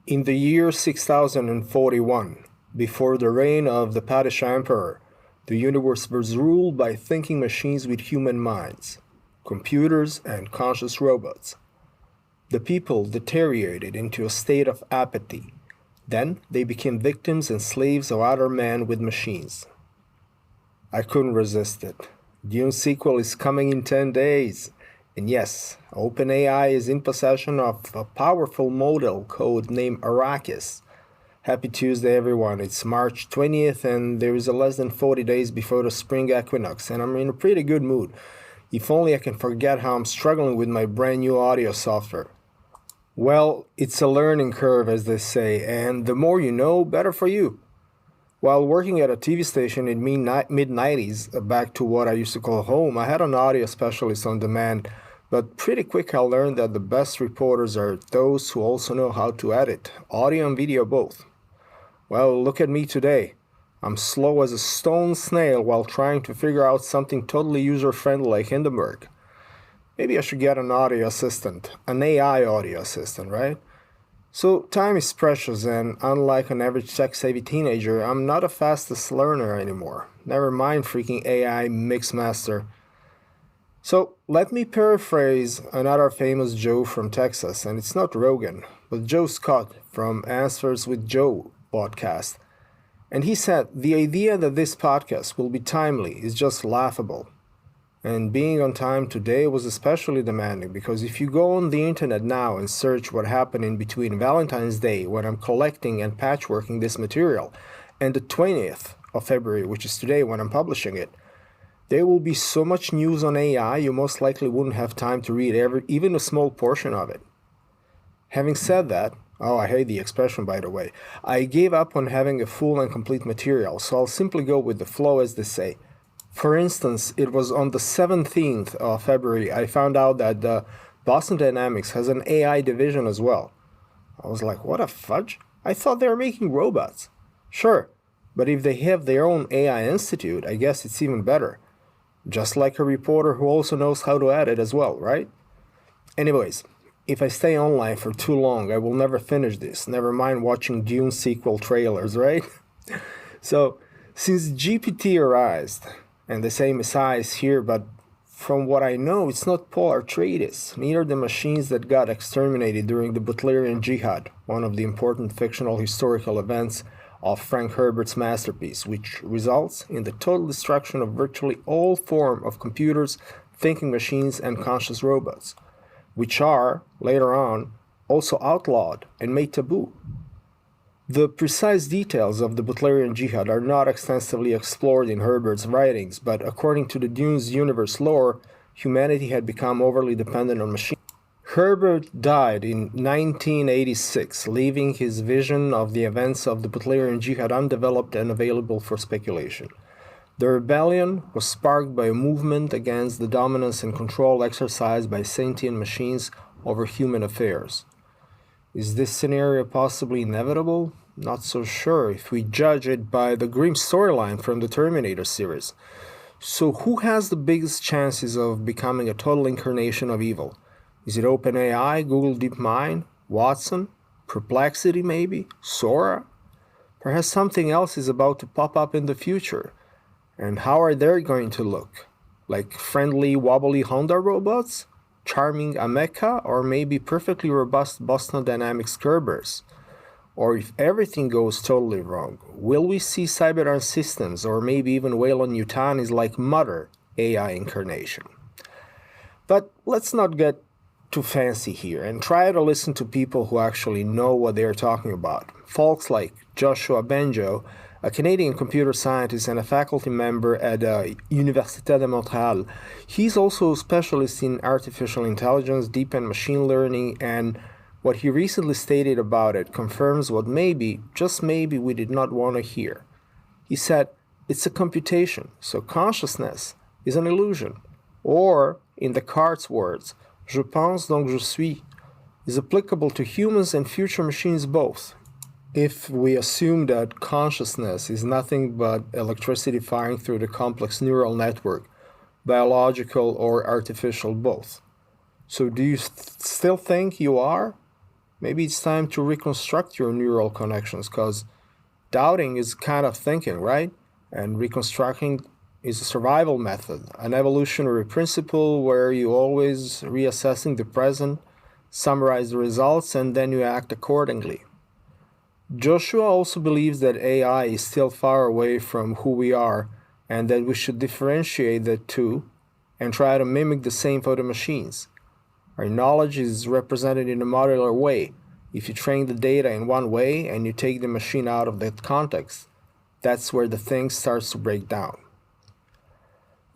In the year 6041, before the reign of the Padishah Emperor, the universe was ruled by thinking machines with human minds, computers and conscious robots. The people deteriorated into a state of apathy. Then they became victims and slaves of other men with machines. I couldn't resist it. Dune sequel is coming in 10 days. And yes, OpenAI is in possession of a powerful model code named Arrakis. Happy Tuesday, everyone. It's March 20th, and there is less than 40 days before the spring equinox, and I'm in a pretty good mood. If only I can forget how I'm struggling with my brand new audio software. Well, it's a learning curve, as they say, and the more you know, better for you. While working at a TV station in mid-90s, back to what I used to call home, I had an audio specialist on demand, but pretty quick I learned that the best reporters are those who also know how to edit, audio and video both. Well, look at me today. I'm slow as a stone snail while trying to figure out something totally user-friendly like Hindenburg. Maybe I should get an audio assistant, an AI audio assistant, right? So time is precious, and unlike an average tech-savvy teenager, I'm not a fastest learner anymore. Never mind freaking AI mixmaster. So let me paraphrase another famous Joe from Texas, and it's not Rogan, but Joe Scott from Answers with Joe podcast. And he said, the idea that this podcast will be timely is just laughable. And being on time today was especially demanding because if you go on the internet now and search what happened in between Valentine's Day, when I'm collecting and patchworking this material, and the 20th of February, which is today when I'm publishing it, there will be so much news on AI you most likely wouldn't have time to read even a small portion of it. Having said that, I hate the expression by the way, I gave up on having a full and complete material, so I'll simply go with the flow as they say. For instance, it was on the 17th of February I found out that Boston Dynamics has an AI division as well. I was like, what a fudge? I thought they were making robots. Sure, but if they have their own AI institute, I guess it's even better. Just like a reporter who also knows how to edit as well, right? Anyways, if I stay online for too long, I will never finish this. Never mind watching Dune sequel trailers, right? So, since GPT arised, and the same Messiah is here, but from what I know, it's not Paul Atreides, neither the machines that got exterminated during the Butlerian Jihad, one of the important fictional historical events of Frank Herbert's masterpiece, which results in the total destruction of virtually all form of computers, thinking machines, and conscious robots, which are, later on, also outlawed and made taboo. The precise details of the Butlerian Jihad are not extensively explored in Herbert's writings, but according to the Dune's universe lore, humanity had become overly dependent on machines. Herbert died in 1986, leaving his vision of the events of the Butlerian Jihad undeveloped and available for speculation. The rebellion was sparked by a movement against the dominance and control exercised by sentient machines over human affairs. Is this scenario possibly inevitable? Not so sure if we judge it by the grim storyline from the Terminator series. So who has the biggest chances of becoming a total incarnation of evil? Is it OpenAI, Google DeepMind, Watson, Perplexity maybe, Sora? Perhaps something else is about to pop up in the future. And how are they going to look? Like friendly, wobbly Honda robots? Charming Ameca? Or maybe perfectly robust Boston Dynamics Kerbers? Or if everything goes totally wrong, will we see Cyberdyne Systems or maybe even Weyland-Yutani's like Mother AI incarnation? But let's not get too fancy here and try to listen to people who actually know what they're talking about. Folks like Joshua Benjo, a Canadian computer scientist and a faculty member at Université de Montréal. He's also a specialist in artificial intelligence, deep and machine learning, and what he recently stated about it confirms what maybe, just maybe, we did not want to hear. He said, it's a computation, so consciousness is an illusion. Or, in Descartes' words, je pense donc je suis, is applicable to humans and future machines both. If we assume that consciousness is nothing but electricity firing through the complex neural network, biological or artificial both. So do you still think you are? Maybe it's time to reconstruct your neural connections, because doubting is kind of thinking, right? And reconstructing is a survival method, an evolutionary principle where you always reassessing the present, summarize the results, and then you act accordingly. Joshua also believes that AI is still far away from who we are, and that we should differentiate the two and try to mimic the same for the machines. Our knowledge is represented in a modular way. If you train the data in one way and you take the machine out of that context, that's where the thing starts to break down.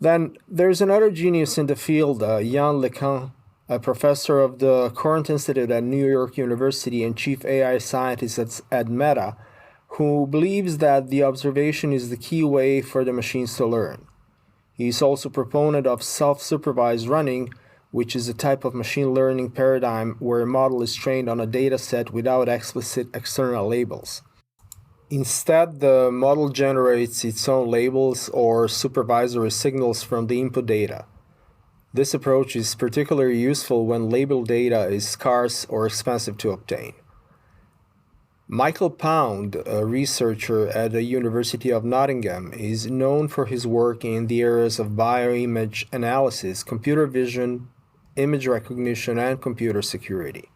Then there's another genius in the field, Yann LeCun, a professor of the Courant Institute at New York University and chief AI scientist at Meta, who believes that the observation is the key way for the machines to learn. He is also a proponent of self-supervised running, which is a type of machine learning paradigm where a model is trained on a data set without explicit external labels. Instead, the model generates its own labels or supervisory signals from the input data. This approach is particularly useful when labeled data is scarce or expensive to obtain. Michael Pound, a researcher at the University of Nottingham, is known for his work in the areas of bioimage analysis, computer vision, image recognition, and computer security.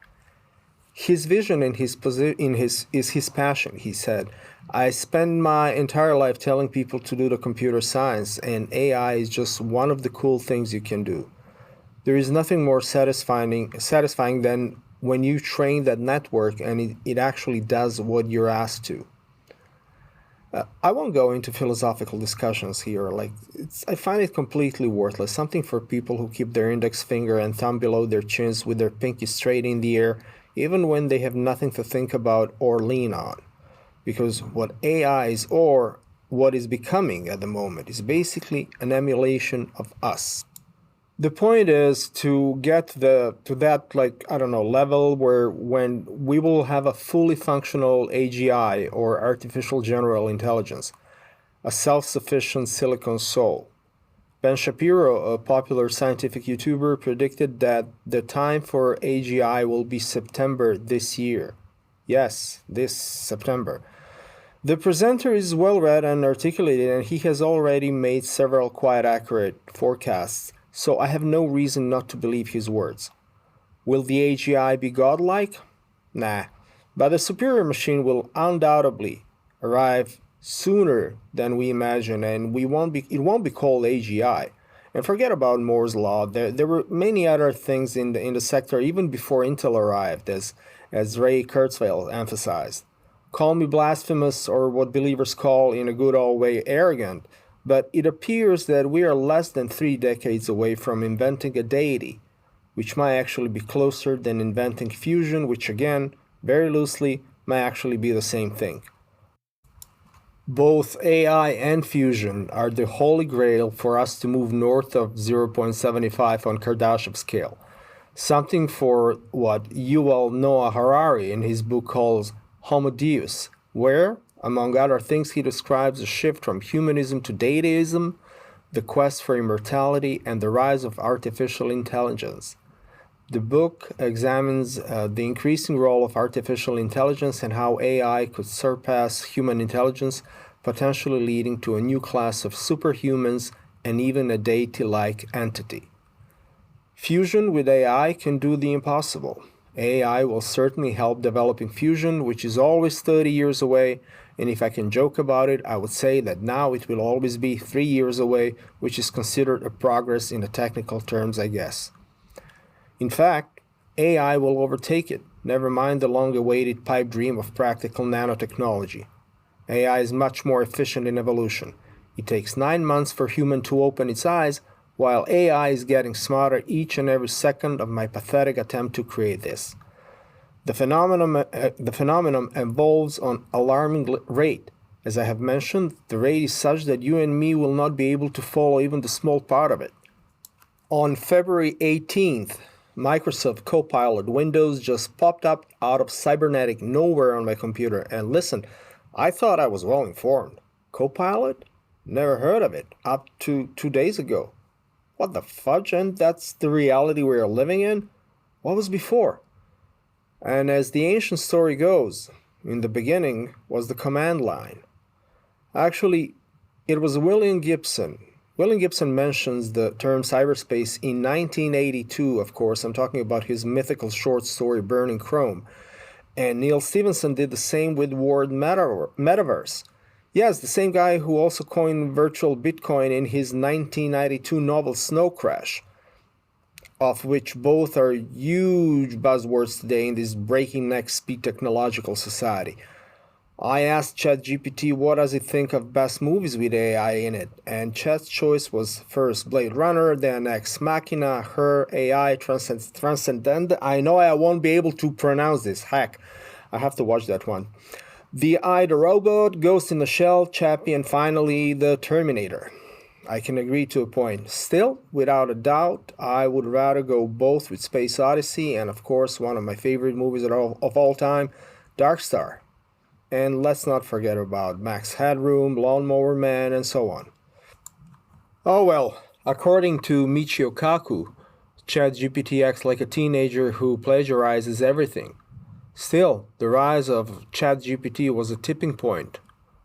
His vision is his passion, he said. I spend my entire life telling people to do the computer science, and AI is just one of the cool things you can do. There is nothing more satisfying than when you train that network and it actually does what you're asked to. I won't go into philosophical discussions here. I find it completely worthless, something for people who keep their index finger and thumb below their chins with their pinky straight in the air, even when they have nothing to think about or lean on. Because what AI is, or what is becoming at the moment, is basically an emulation of us. The point is to get to that level where when we will have a fully functional AGI, or artificial general intelligence, a self-sufficient silicon soul. Ben Shapiro, a popular scientific YouTuber, predicted that the time for AGI will be September this year. Yes, this September. The presenter is well-read and articulated, and he has already made several quite accurate forecasts, so I have no reason not to believe his words. Will the AGI be godlike? Nah, but the superior machine will undoubtedly arrive sooner than we imagine, and it won't be called AGI. And forget about Moore's law. There were many other things in the sector even before Intel arrived, as Ray Kurzweil emphasized. Call me blasphemous, or what believers call in a good old way arrogant, but it appears that we are less than 3 decades away from inventing a deity, which might actually be closer than inventing fusion, which again, very loosely, might actually be the same thing. Both AI and fusion are the holy grail for us to move north of 0.75 on Kardashev scale, something for what Yuval Noah Harari in his book calls Homo Deus, where, among other things, he describes a shift from humanism to dataism, the quest for immortality, and the rise of artificial intelligence. The book examines the increasing role of artificial intelligence and how AI could surpass human intelligence, potentially leading to a new class of superhumans and even a deity-like entity. Fusion with AI can do the impossible. AI will certainly help developing fusion, which is always 30 years away, and if I can joke about it, I would say that now it will always be 3 years away, which is considered a progress in the technical terms, I guess. In fact, AI will overtake it, never mind the long-awaited pipe dream of practical nanotechnology. AI is much more efficient in evolution. It takes 9 months for human to open its eyes, while AI is getting smarter each and every second of my pathetic attempt to create this. The phenomenon evolves on alarming rate. As I have mentioned, the rate is such that you and me will not be able to follow even the small part of it. On February 18th, Microsoft Copilot Windows just popped up out of cybernetic nowhere on my computer, and listen, I thought I was well informed. Copilot? Never heard of it, up to 2 days ago. What the fudge? And that's the reality we are living in? What was before? And as the ancient story goes, in the beginning was the command line. Actually, it was William Gibson. William Gibson mentions the term cyberspace in 1982, of course. I'm talking about his mythical short story Burning Chrome. And Neil Stephenson did the same with word metaverse. Yes, the same guy who also coined virtual Bitcoin in his 1992 novel Snow Crash, of which both are huge buzzwords today in this breaking neck speed technological society. I asked ChatGPT what does it think of best movies with AI in it, and Chat's choice was first Blade Runner, then Ex Machina, Her, AI, Transcendent. I know I won't be able to pronounce this, heck, I have to watch that one. The Eye the Robot, Ghost in the Shell, Chappie, and finally The Terminator. I can agree to a point. Still, without a doubt, I would rather go both with Space Odyssey and of course one of my favorite movies of all time, Dark Star. And let's not forget about Max Headroom, Lawnmower Man, and so on. Oh well, according to Michio Kaku, ChatGPT acts like a teenager who plagiarizes everything. Still, the rise of ChatGPT was a tipping point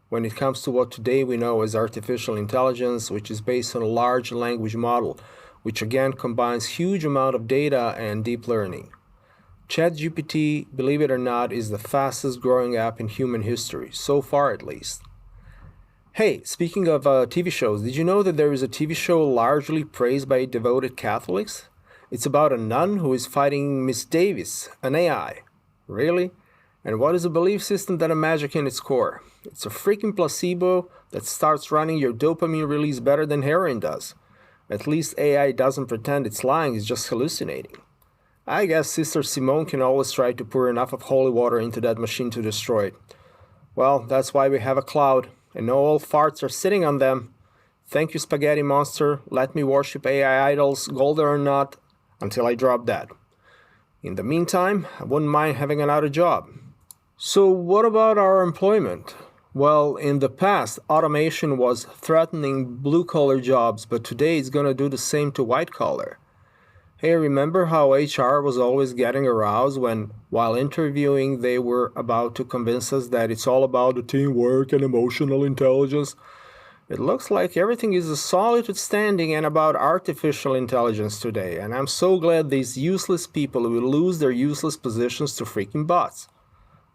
when it comes to what today we know as artificial intelligence, which is based on a large language model, which again combines huge amount of data and deep learning. ChatGPT, believe it or not, is the fastest growing app in human history, so far at least. Hey, speaking of TV shows, did you know that there is a TV show largely praised by devoted Catholics? It's about a nun who is fighting Miss Davis, an AI. Really? And what is a belief system that has magic in its core? It's a freaking placebo that starts running your dopamine release better than heroin does. At least AI doesn't pretend it's lying, it's just hallucinating. I guess Sister Simone can always try to pour enough of holy water into that machine to destroy it. Well, that's why we have a cloud, and no old farts are sitting on them. Thank you, Spaghetti Monster. Let me worship AI idols, golden or not, until I drop dead. In the meantime, I wouldn't mind having another job. So what about our employment? Well, in the past, automation was threatening blue-collar jobs, but today it's going to do the same to white-collar. Hey, remember how HR was always getting aroused when, while interviewing, they were about to convince us that it's all about the teamwork and emotional intelligence? It looks like everything is a solid standing and about artificial intelligence today, and I'm so glad these useless people will lose their useless positions to freaking bots.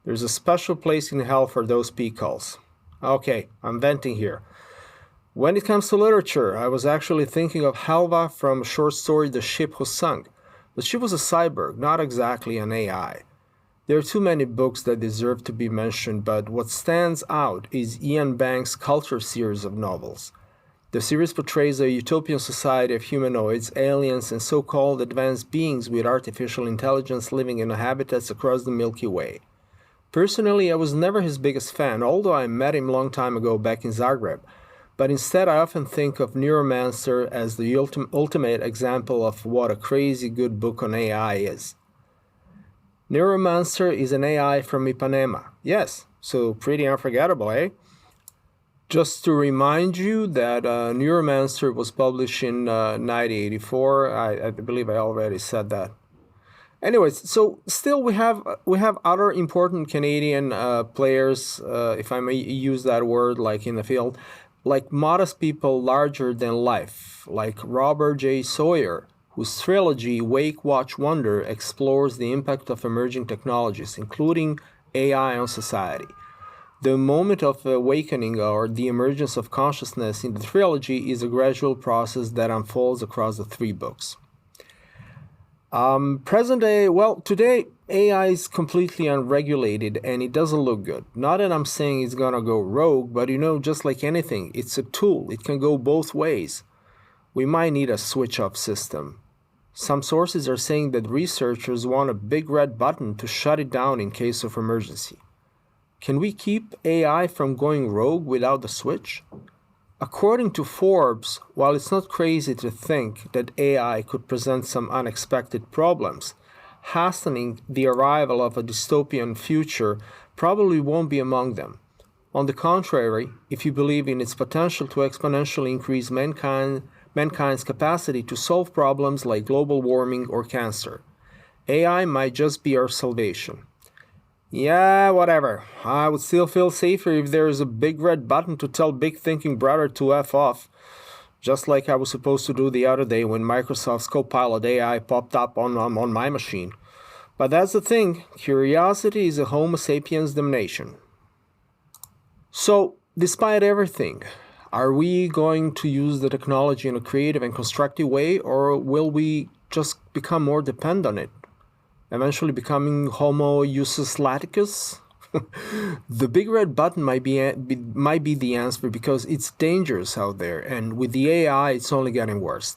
There's a special place in hell for those peacocks. Okay, I'm venting here. When it comes to literature, I was actually thinking of Helva from a short story The Ship Who Sunk, but she was a cyborg, not exactly an AI. There are too many books that deserve to be mentioned, but what stands out is Ian Banks' Culture series of novels. The series portrays a utopian society of humanoids, aliens, and so-called advanced beings with artificial intelligence living in habitats across the Milky Way. Personally, I was never his biggest fan, although I met him a long time ago back in Zagreb. But instead, I often think of Neuromancer as the ultimate example of what a crazy good book on AI is. Neuromancer is an AI from Ipanema. Yes, so pretty unforgettable, eh? Just to remind you that Neuromancer was published in 1984. I believe I already said that. Anyways, so still we have other important Canadian players, if I may use that word, like in the field, like modest people larger than life, like Robert J. Sawyer, whose trilogy Wake, Watch, Wonder explores the impact of emerging technologies, including AI on society. The moment of awakening or the emergence of consciousness in the trilogy is a gradual process that unfolds across the three books. Present day, well, today AI is completely unregulated and it doesn't look good. Not that I'm saying it's gonna go rogue, but just like anything, it's a tool. It can go both ways. We might need a switch-off system. Some sources are saying that researchers want a big red button to shut it down in case of emergency. Can we keep AI from going rogue without the switch? According to Forbes, while it's not crazy to think that AI could present some unexpected problems, hastening the arrival of a dystopian future probably won't be among them. On the contrary, if you believe in its potential to exponentially increase mankind's capacity to solve problems like global warming or cancer. AI might just be our salvation. Yeah, whatever. I would still feel safer if there is a big red button to tell big thinking brother to F off. Just like I was supposed to do the other day when Microsoft's Copilot AI popped up on my machine. But that's the thing, curiosity is a Homo sapiens damnation. So, despite everything, are we going to use the technology in a creative and constructive way, or will we just become more dependent on it? Eventually becoming Homo usus laticus? The big red button might be the answer because it's dangerous out there, and with the AI it's only getting worse.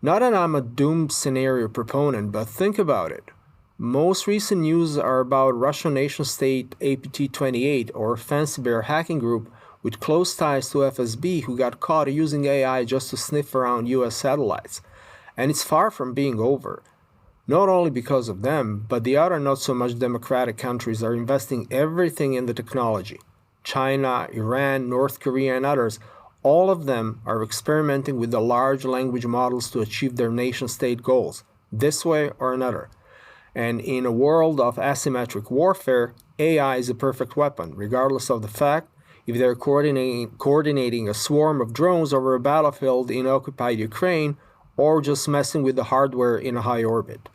Not that I'm a doomed scenario proponent, but think about it. Most recent news are about Russian nation-state APT-28 or Fancy Bear hacking group with close ties to FSB who got caught using AI just to sniff around US satellites. And it's far from being over. Not only because of them, but the other not-so-much democratic countries are investing everything in the technology. China, Iran, North Korea, and others, all of them are experimenting with the large language models to achieve their nation-state goals, this way or another. And in a world of asymmetric warfare, AI is a perfect weapon, regardless of the fact if they're coordinating a swarm of drones over a battlefield in occupied Ukraine or just messing with the hardware in a high orbit.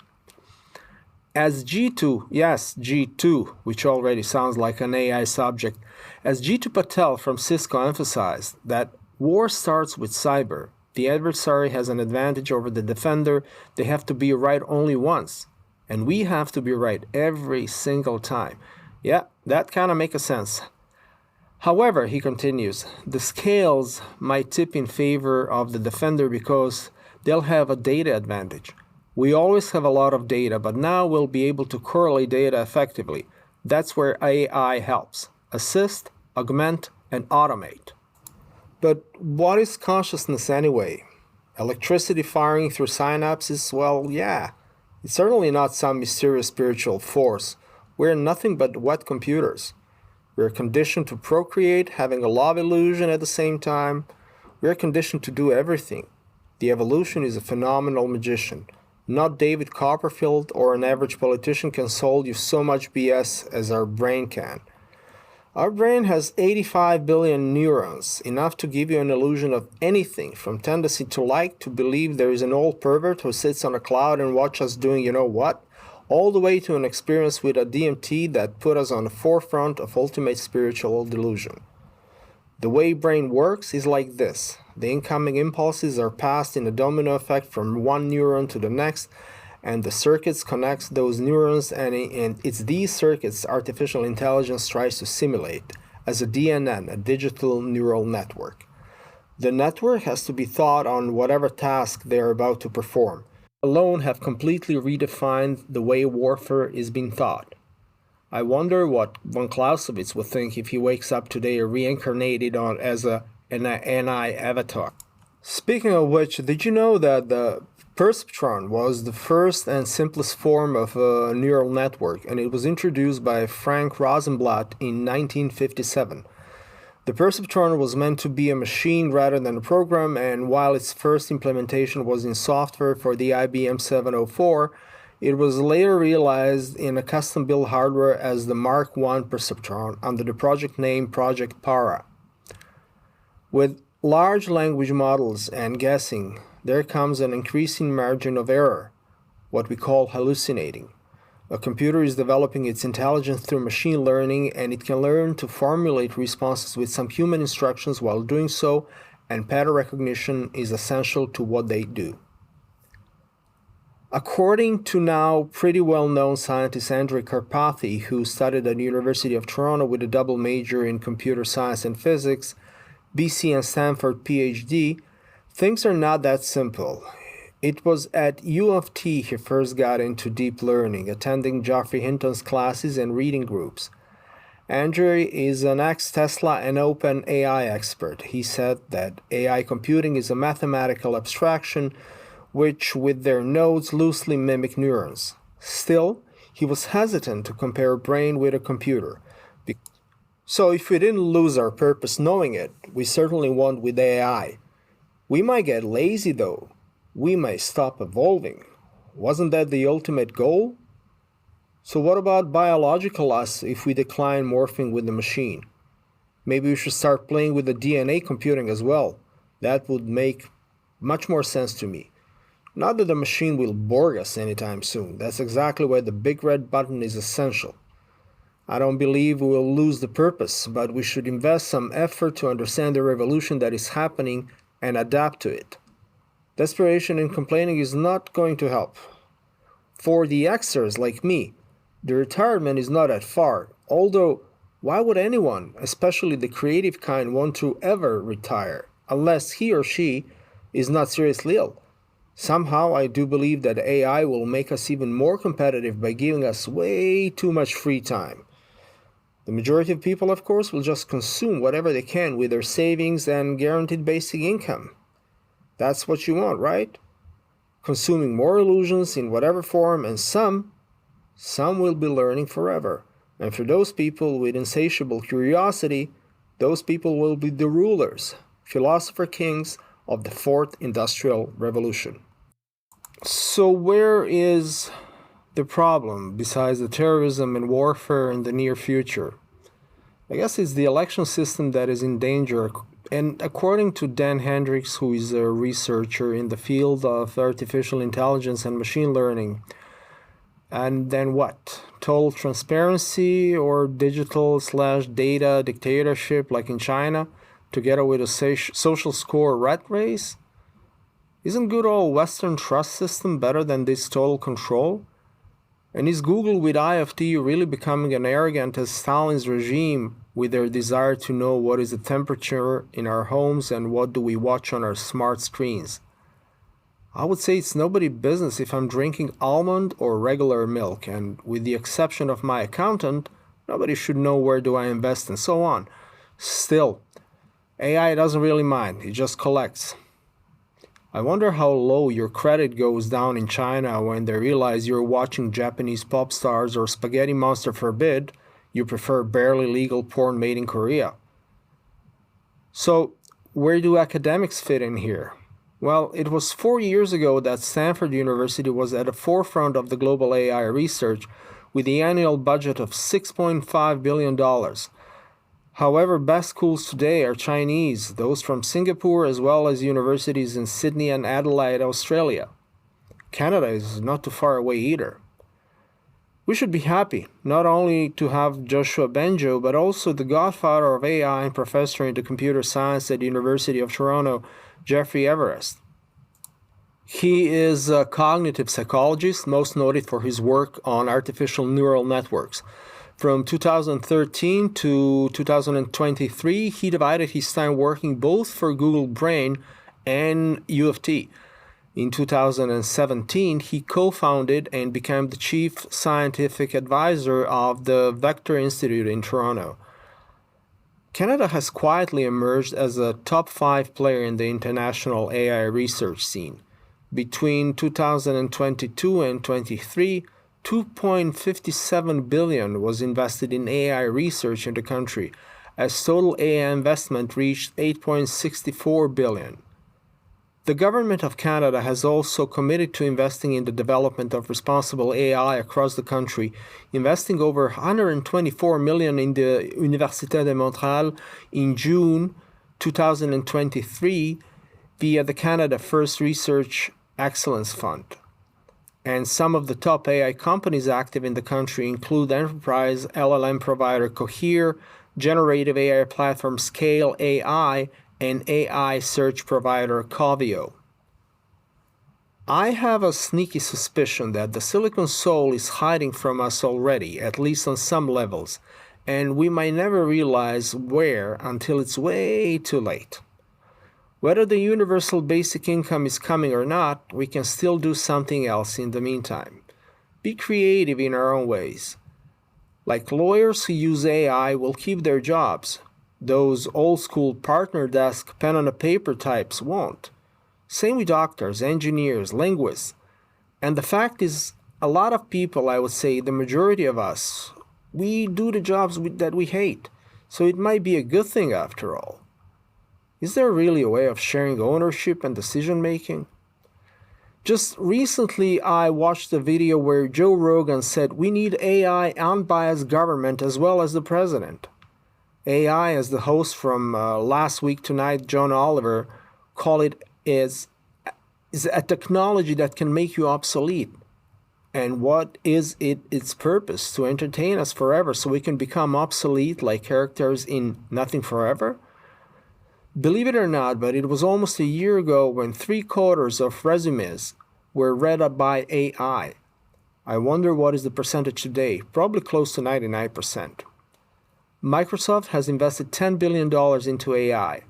As G2, yes, G2, which already sounds like an AI subject, as G2 Patel from Cisco emphasized that war starts with cyber. The adversary has an advantage over the defender. They have to be right only once. And we have to be right every single time. Yeah, that kind of makes sense. However, he continues, the scales might tip in favor of the defender because they'll have a data advantage. We always have a lot of data, but now we'll be able to correlate data effectively. That's where AI helps. Assist, augment, and automate. But what is consciousness anyway? Electricity firing through synapses? Well, yeah. It's certainly not some mysterious spiritual force. We're nothing but wet computers. We're conditioned to procreate, having a love illusion at the same time. We're conditioned to do everything. The evolution is a phenomenal magician. Not David Copperfield or an average politician can solve you so much BS as our brain can. Our brain has 85 billion neurons, enough to give you an illusion of anything, from tendency to like to believe there is an old pervert who sits on a cloud and watches us doing you know what, all the way to an experience with a DMT that put us on the forefront of ultimate spiritual delusion. The way brain works is like this. The incoming impulses are passed in a domino effect from one neuron to the next, and the circuits connect those neurons, and it's these circuits artificial intelligence tries to simulate as a DNN, a digital neural network. The network has to be thought on whatever task they are about to perform. Alone have completely redefined the way warfare is being thought. I wonder what von Clausewitz would think if he wakes up today reincarnated as an NI avatar. Speaking of which, did you know that the perceptron was the first and simplest form of a neural network, and it was introduced by Frank Rosenblatt in 1957. The perceptron was meant to be a machine rather than a program, and while its first implementation was in software for the IBM 704, it was later realized in a custom-built hardware as the Mark I perceptron under the project name Project Para. With large language models and guessing, there comes an increasing margin of error, what we call hallucinating. A computer is developing its intelligence through machine learning, and it can learn to formulate responses with some human instructions while doing so, and pattern recognition is essential to what they do. According to now pretty well-known scientist Andrei Karpathy, who studied at the University of Toronto with a double major in computer science and physics, BC and Stanford PhD, things are not that simple. It was at U of T he first got into deep learning, attending Geoffrey Hinton's classes and reading groups. Andrei is an ex-Tesla and OpenAI expert. He said that AI computing is a mathematical abstraction which, with their nodes, loosely mimic neurons. Still, he was hesitant to compare a brain with a computer. So if we didn't lose our purpose knowing it, we certainly won't with AI. We might get lazy though. We might stop evolving. Wasn't that the ultimate goal? So what about biological us if we decline morphing with the machine? Maybe we should start playing with the DNA computing as well. That would make much more sense to me. Not that the machine will Borg us anytime soon. That's exactly why the big red button is essential. I don't believe we will lose the purpose, but we should invest some effort to understand the revolution that is happening and adapt to it. Desperation and complaining is not going to help. For the Xers like me, the retirement is not that far, although why would anyone, especially the creative kind, want to ever retire, unless he or she is not seriously ill? Somehow I do believe that AI will make us even more competitive by giving us way too much free time. The majority of people, of course, will just consume whatever they can with their savings and guaranteed basic income. That's what you want, right? Consuming more illusions in whatever form, and some will be learning forever. And for those people with insatiable curiosity, those people will be the rulers, philosopher kings of the Fourth Industrial Revolution. So where is the problem besides the terrorism and warfare in the near future? I guess it's the election system that is in danger. And according to Dan Hendricks, who is a researcher in the field of artificial intelligence and machine learning, and then what? Total transparency or digital/data dictatorship like in China, together with a social score rat race? Isn't good old Western trust system better than this total control? And is Google with Eye of T really becoming as arrogant as Stalin's regime with their desire to know what is the temperature in our homes and what do we watch on our smart screens? I would say it's nobody's business if I'm drinking almond or regular milk, and with the exception of my accountant, nobody should know where do I invest and so on. Still, AI doesn't really mind, it just collects. I wonder how low your credit goes down in China when they realize you're watching Japanese pop stars or Spaghetti Monster forbid, you prefer barely legal porn made in Korea. So, where do academics fit in here? Well, it was 4 years ago that Stanford University was at the forefront of the global AI research with the annual budget of $6.5 billion. However, best schools today are Chinese, those from Singapore as well as universities in Sydney and Adelaide, Australia. Canada is not too far away either. We should be happy not only to have Joshua Bengio, but also the godfather of AI and professor into computer science at the University of Toronto, Jeffrey Everest. He is a cognitive psychologist, most noted for his work on artificial neural networks. From 2013 to 2023, he divided his time working both for Google Brain and U of T. In 2017, he co-founded and became the chief scientific advisor of the Vector Institute in Toronto. Canada has quietly emerged as a top 5 player in the international AI research scene. Between 2022 and 23, $2.57 billion was invested in AI research in the country, as total AI investment reached $8.64 billion. The Government of Canada has also committed to investing in the development of responsible AI across the country, investing over $124 million in the Université de Montréal in June 2023 via the Canada First Research Excellence Fund. And some of the top AI companies active in the country include enterprise LLM provider Cohere, generative AI platform Scale AI, and AI search provider Coveo. I have a sneaky suspicion that the Silicon Soul is hiding from us already, at least on some levels, and we might never realize where until it's way too late. Whether the universal basic income is coming or not, we can still do something else in the meantime. Be creative in our own ways. Like lawyers who use AI will keep their jobs. Those old-school partner desk pen-on-a-paper types won't. Same with doctors, engineers, linguists. And the fact is, a lot of people, I would say the majority of us, we do the jobs that we hate. So it might be a good thing after all. Is there really a way of sharing ownership and decision-making? Just recently, I watched a video where Joe Rogan said we need AI unbiased government as well as the president. AI, as the host from Last Week Tonight, John Oliver, called it is a technology that can make you obsolete. And what is its purpose? To entertain us forever so we can become obsolete like characters in Nothing Forever? Believe it or not, but it was almost a year ago when 3/4 of resumes were read up by AI. I wonder what is the percentage today, probably close to 99%. Microsoft has invested $10 billion into AI.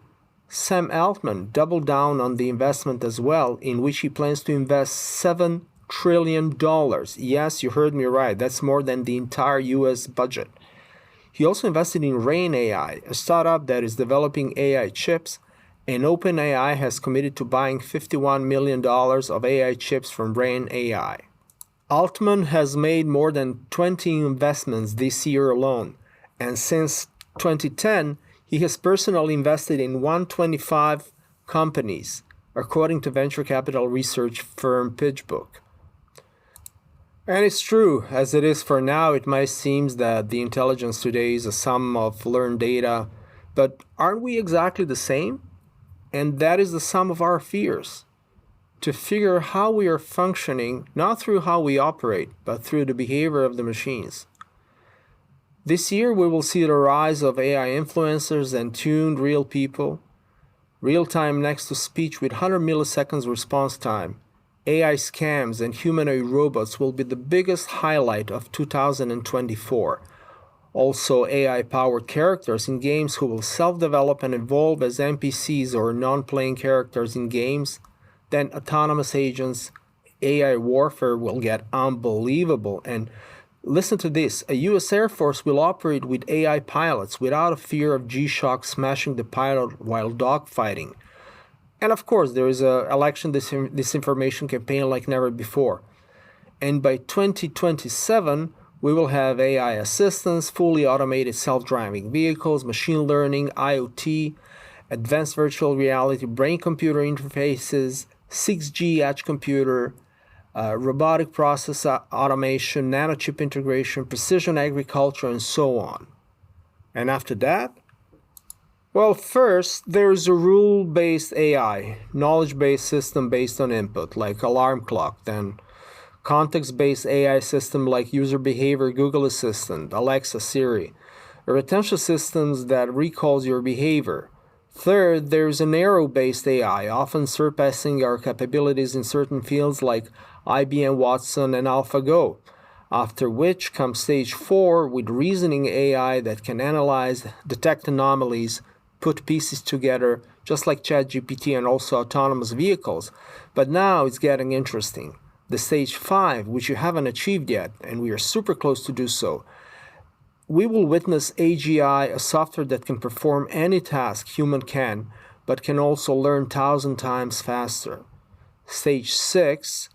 Sam Altman doubled down on the investment as well, in which he plans to invest $7 trillion. Yes, you heard me right, that's more than the entire US budget. He also invested in Rain AI, a startup that is developing AI chips, and OpenAI has committed to buying $51 million of AI chips from Rain AI. Altman has made more than 20 investments this year alone, and since 2010, he has personally invested in 125 companies, according to venture capital research firm PitchBook. And it's true, as it is for now, it might seem that the intelligence today is a sum of learned data, but aren't we exactly the same? And that is the sum of our fears. To figure how we are functioning, not through how we operate, but through the behavior of the machines. This year we will see the rise of AI influencers and tuned real people, real-time next-to-speech with 100 milliseconds response time. AI scams and humanoid robots will be the biggest highlight of 2024. Also, AI-powered characters in games who will self-develop and evolve as NPCs or non-playing characters in games. Then autonomous agents, AI warfare will get unbelievable. And listen to this, a US Air Force will operate with AI pilots without a fear of G-Shock smashing the pilot while dogfighting. And of course, there is an election disinformation campaign like never before. And by 2027, we will have AI assistants, fully automated self-driving vehicles, machine learning, IoT, advanced virtual reality, brain-computer interfaces, 6G edge computer, robotic process automation, nanochip integration, precision agriculture, and so on. And after that? Well, first, there is a rule-based AI, knowledge-based system based on input, like alarm clock, then context-based AI system like user behavior, Google Assistant, Alexa, Siri, or attention systems that recalls your behavior. Third, there's an arrow-based AI, often surpassing our capabilities in certain fields like IBM Watson and AlphaGo, after which comes stage 4 with reasoning AI that can analyze, detect anomalies, put pieces together, just like ChatGPT and also autonomous vehicles. But now it's getting interesting. The stage 5, which you haven't achieved yet, and we are super close to do so, we will witness AGI, a software that can perform any task human can, but can also learn 1,000 times faster. Stage 6,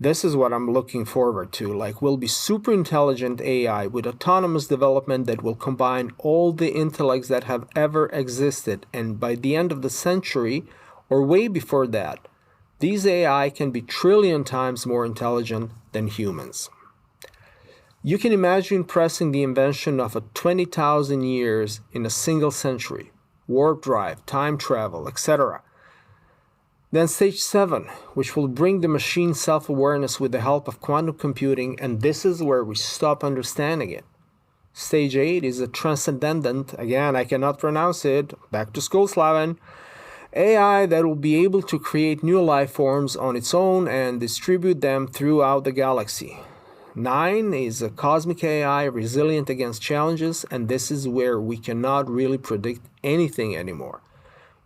this is what I'm looking forward to, like will be super intelligent AI with autonomous development that will combine all the intellects that have ever existed, and by the end of the century, or way before that, these AI can be 1 trillion times more intelligent than humans. You can imagine pressing the invention of 20,000 years in a single century, warp drive, time travel, etc. Then stage 7, which will bring the machine self-awareness with the help of quantum computing, and this is where we stop understanding it. Stage 8 is a transcendent, again I cannot pronounce it, back to school Slaven, AI that will be able to create new life forms on its own and distribute them throughout the galaxy. 9 is a cosmic AI resilient against challenges, and this is where we cannot really predict anything anymore.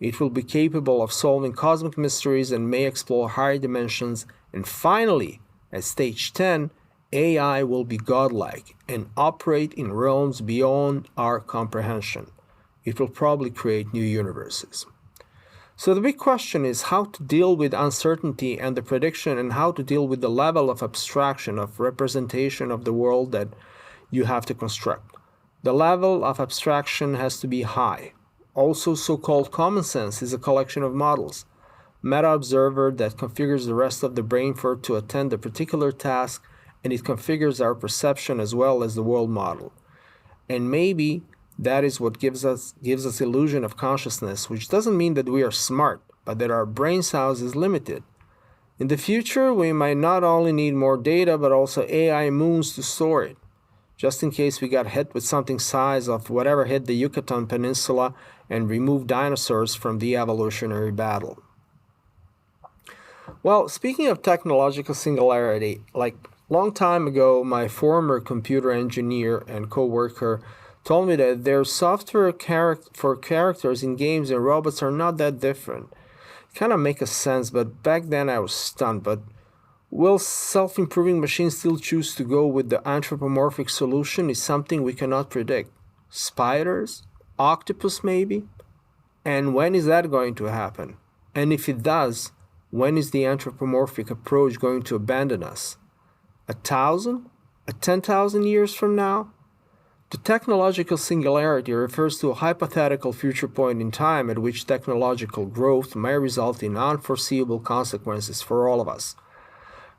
It will be capable of solving cosmic mysteries and may explore higher dimensions. And finally, at stage 10, AI will be godlike and operate in realms beyond our comprehension. It will probably create new universes. So the big question is how to deal with uncertainty and the prediction, and how to deal with the level of abstraction of representation of the world that you have to construct. The level of abstraction has to be high. Also, so-called common sense is a collection of models. meta-observer that configures the rest of the brain for it to attend a particular task, and it configures our perception as well as the world model. And maybe that is what gives us illusion of consciousness, which doesn't mean that we are smart, but that our brain size is limited. In the future, we might not only need more data, but also AI moons to store it, just in case we got hit with something size of whatever hit the Yucatan Peninsula and removed dinosaurs from the evolutionary battle. Well, speaking of technological singularity, like long time ago, my former computer engineer and co-worker told me that their software for characters in games and robots are not that different. Kind of make a sense, but back then I was stunned. But will self-improving machines still choose to go with the anthropomorphic solution is something we cannot predict. Spiders? Octopus maybe? And when is that going to happen? And if it does, when is the anthropomorphic approach going to abandon us? 1,000? 10,000 years from now? The technological singularity refers to a hypothetical future point in time at which technological growth may result in unforeseeable consequences for all of us.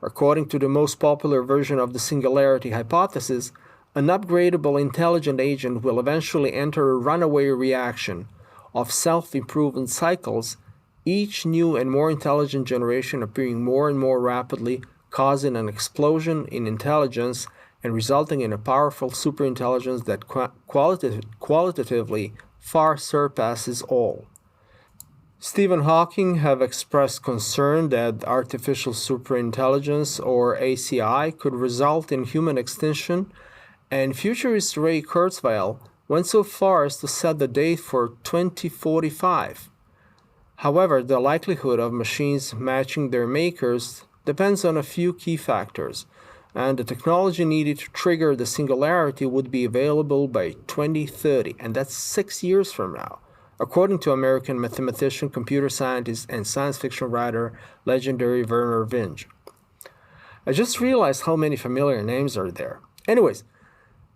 According to the most popular version of the singularity hypothesis, an upgradable intelligent agent will eventually enter a runaway reaction of self-improvement cycles, each new and more intelligent generation appearing more and more rapidly, causing an explosion in intelligence and resulting in a powerful superintelligence that qualitatively far surpasses all. Stephen Hawking have expressed concern that artificial superintelligence, or ACI, could result in human extinction, and futurist Ray Kurzweil went so far as to set the date for 2045. However, the likelihood of machines matching their makers depends on a few key factors, and the technology needed to trigger the singularity would be available by 2030, and that's 6 years from now, according to American mathematician, computer scientist, and science fiction writer, legendary Vernor Vinge. I just realized how many familiar names are there. Anyways,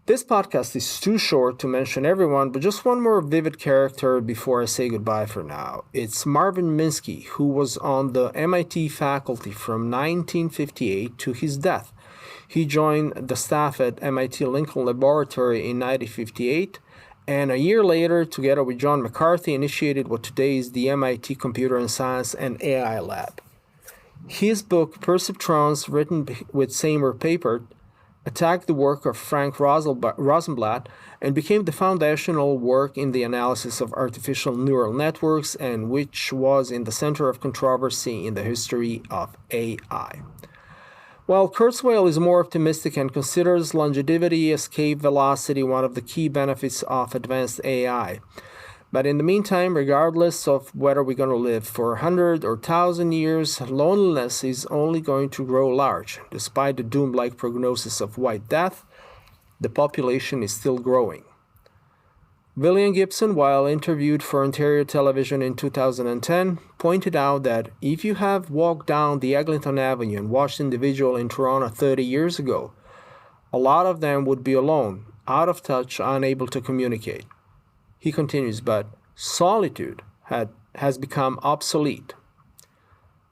this podcast is too short to mention everyone, but just one more vivid character before I say goodbye for now. It's Marvin Minsky, who was on the MIT faculty from 1958 to his death. He joined the staff at MIT Lincoln Laboratory in 1958, and a year later, together with John McCarthy, initiated what today is the MIT Computer and Science and AI Lab. His book, Perceptrons, written with Seymour Papert, attacked the work of Frank Rosenblatt and became the foundational work in the analysis of artificial neural networks, and which was in the center of controversy in the history of AI. While Kurzweil is more optimistic and considers longevity, escape velocity one of the key benefits of advanced AI. But in the meantime, regardless of whether we're going to live for 100 or 1,000 years, loneliness is only going to grow large. Despite the doom-like prognosis of White Death, the population is still growing. William Gibson, while interviewed for Ontario Television in 2010, pointed out that if you have walked down the Eglinton Avenue and watched individuals in Toronto 30 years ago, a lot of them would be alone, out of touch, unable to communicate. He continues, but solitude has become obsolete.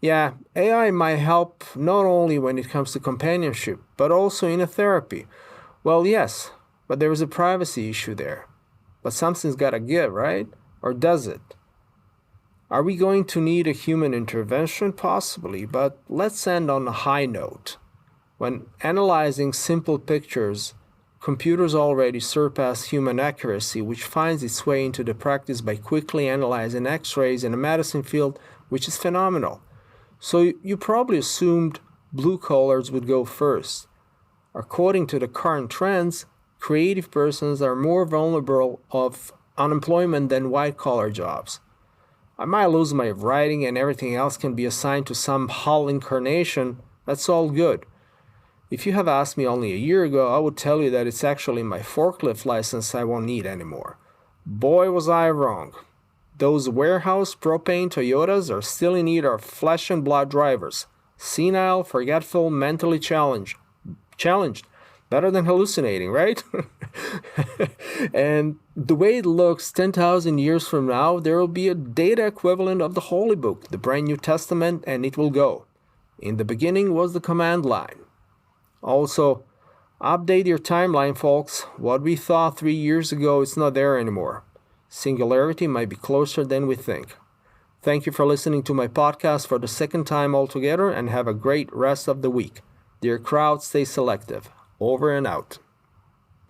Yeah, AI might help not only when it comes to companionship, but also in a therapy. Well, yes, but there is a privacy issue there. But something's got to give, right? Or does it? Are we going to need a human intervention? Possibly, but let's end on a high note. When analyzing simple pictures, computers already surpass human accuracy, which finds its way into the practice by quickly analyzing X-rays in a medicine field, which is phenomenal. So you probably assumed blue collars would go first. According to the current trends, creative persons are more vulnerable of unemployment than white-collar jobs. I might lose my writing and everything else can be assigned to some Hull incarnation. That's all good. If you have asked me only a year ago, I would tell you that it's actually my forklift license I won't need anymore. Boy, was I wrong. Those warehouse propane Toyotas are still in need of flesh and blood drivers. Senile, forgetful, mentally challenged. Better than hallucinating, right? And the way it looks, 10,000 years from now, there will be a data equivalent of the Holy Book, the brand New Testament, and it will go. In the beginning was the command line. Also, update your timeline, folks. What we thought 3 years ago is not there anymore. Singularity might be closer than we think. Thank you for listening to my podcast for the second time altogether, and have a great rest of the week. Dear crowd, stay selective. Over and out.